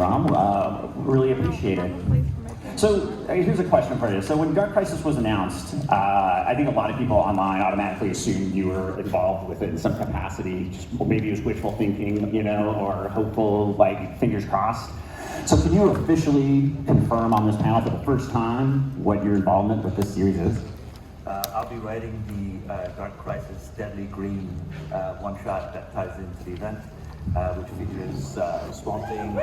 Ram. Really appreciate it. So here's a question for you. So when Dark Crisis was announced, I think a lot of people online automatically assumed you were involved with it in some capacity. Or maybe it was wishful thinking, you know, or hopeful, like fingers crossed. So can you officially confirm on this panel for the first time what your involvement with this series is? I'll be writing the Dark Crisis Deadly Green one-shot that ties into the event, which features Swamp Thing.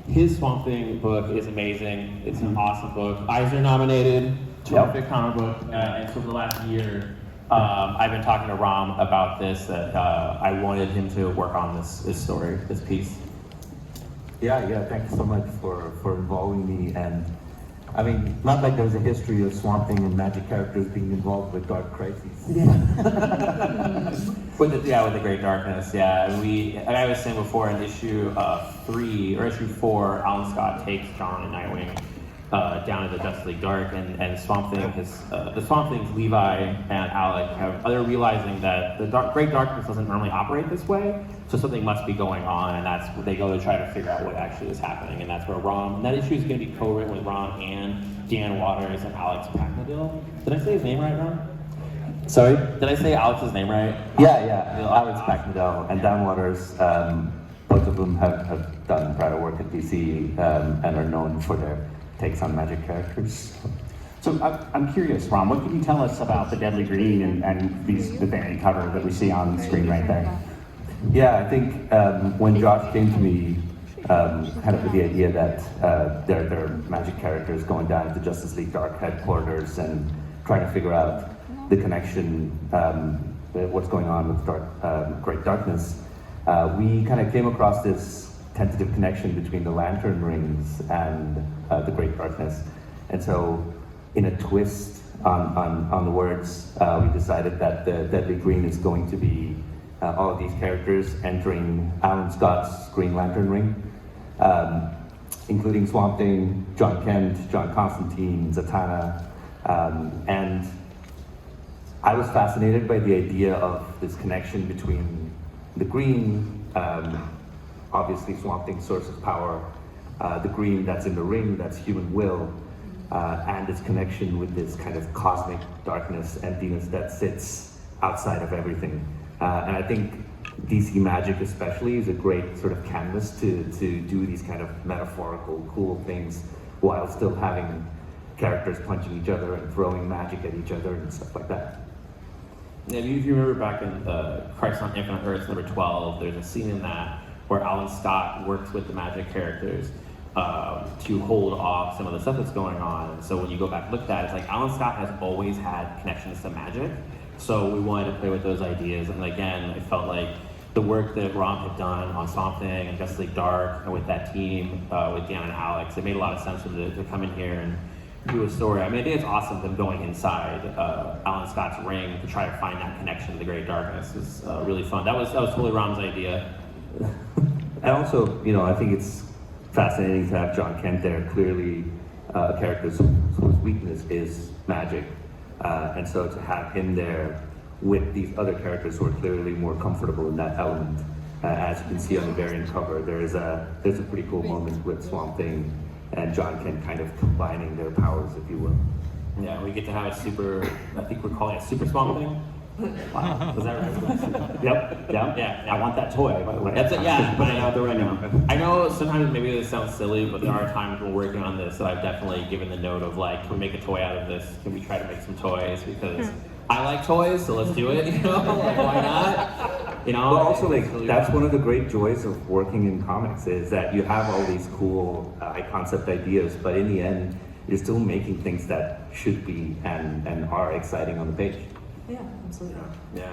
His Swamp Thing book is amazing. It's an awesome book. Eisner nominated, terrific comic book. And so for the last year, I've been talking to Ram about this, that I wanted him to work on this story, this piece. Yeah, thank you so much for involving me. And I mean, not like there's a history of Swamp Thing and magic characters being involved with Dark Crises. with the Great Darkness, yeah. Like I was saying before, in issue 3 or issue 4, Alan Scott takes John and Nightwing down to the Justice League Dark, and Swamp Thing the Swamp Things, Levi and Alec, they're realizing that the Great Darkness doesn't normally operate this way, so something must be going on, and that's where they go to try to figure out what actually is happening, and that's where and that issue is going to be co-written with Ron and Dan Waters and Alex Packnadil. Did I say his name right, Ron? Sorry? Did I say Alex's name right? Yeah. Alex Packnadil and Dan Waters, both of them have done prior work at DC and are known for their takes on magic characters. So I'm curious, Ron, what can you tell us about the Deadly Green and the variant cover that we see on the screen right there? Yeah, I think when Josh came to me, kind of with the idea that there are magic characters going down to Justice League Dark headquarters and trying to figure out the connection, what's going on with Great Darkness, we kind of came across this tentative connection between the Lantern Rings and the Great Darkness. And so, in a twist on the words, we decided that the Deadly Green is going to be all of these characters entering Alan Scott's Green Lantern Ring, including Swamp Thing, John Kent, John Constantine, Zatanna, and I was fascinated by the idea of this connection between the Green, obviously Swamp Thing's source of power, the Green that's in the ring, that's human will, and its connection with this kind of cosmic darkness, emptiness that sits outside of everything. And I think DC Magic especially is a great sort of canvas to do these kind of metaphorical, cool things while still having characters punching each other and throwing magic at each other and stuff like that. Yeah, if you remember back in Crisis on Infinite Earths number 12, there's a scene in that where Alan Scott works with the magic characters to hold off some of the stuff that's going on. And so when you go back and look at that, it's like Alan Scott has always had connections to magic. So we wanted to play with those ideas. And again, it felt like the work that Ron had done on Swamp Thing and Justice League Dark and with that team, with Dan and Alex, it made a lot of sense for them to come in here and do a story. I mean, I think it's awesome them going inside Alan Scott's ring to try to find that connection to the Great Darkness. It's really fun. That was totally Ron's idea. And also, you know, I think it's fascinating to have John Kent there, clearly a character whose weakness is magic. And so to have him there with these other characters who are clearly more comfortable in that element. As you can see on the variant cover, there's a pretty cool moment with Swamp Thing and John Kent kind of combining their powers, if you will. Yeah, we get to have a super, I think we're calling it Super Swamp Thing. Wow, was that right? Yep. Yeah. I want that toy, by the way. That's it, yeah. Just putting it out there right now. I know sometimes maybe this sounds silly, but there are times when we're working on this that I've definitely given the note of like, can we make a toy out of this? Can we try to make some toys? Because I like toys, so let's do it, you know? Like, why not? You know? But also, like, that's one of the great joys of working in comics is that you have all these cool high concept ideas, but in the end, you're still making things that should be and are exciting on the page. Yeah, absolutely. Yeah.